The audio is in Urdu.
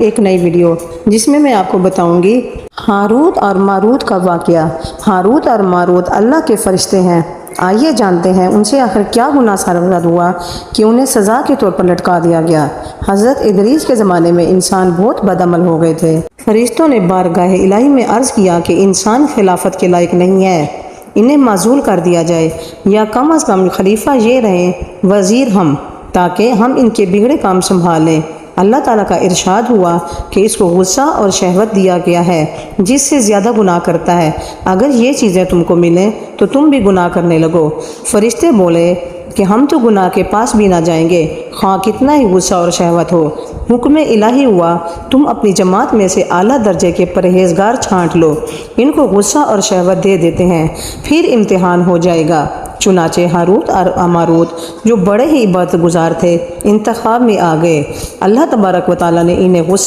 ایک نئی ویڈیو جس میں آپ کو بتاؤں گی ہاروت اور ماروت کا واقعہ۔ ہاروت اور ماروت اللہ کے فرشتے ہیں۔ آئیے جانتے ہیں ان سے آخر کیا گناہ سرزد ہوا کہ انہیں سزا کے طور پر لٹکا دیا گیا۔ حضرت ادریس کے زمانے میں انسان بہت بدعمل ہو گئے تھے۔ فرشتوں نے بارگاہ الہی میں عرض کیا کہ انسان خلافت کے لائق نہیں ہے، انہیں معزول کر دیا جائے، یا کم از کم خلیفہ یہ رہیں وزیر ہم، تاکہ ہم ان کے بگڑے کام سنبھالیں۔ اللہ تعالیٰ کا ارشاد ہوا کہ اس کو غصہ اور شہوت دیا گیا ہے جس سے زیادہ گناہ کرتا ہے، اگر یہ چیزیں تم کو ملیں تو تم بھی گناہ کرنے لگو۔ فرشتے بولے کہ ہم تو گناہ کے پاس بھی نہ جائیں گے، خواہ کتنا ہی غصہ اور شہوت ہو۔ حکم الہی ہوا تم اپنی جماعت میں سے اعلیٰ درجے کے پرہیزگار چھانٹ لو، ان کو غصہ اور شہوت دے دیتے ہیں، پھر امتحان ہو جائے گا۔ چنانچہ ہاروت اور ماروت جو بڑے ہی عبادت گزار تھے انتخاب میں آ گئے۔ اللہ تبارک و تعالیٰ نے انہیں غصہ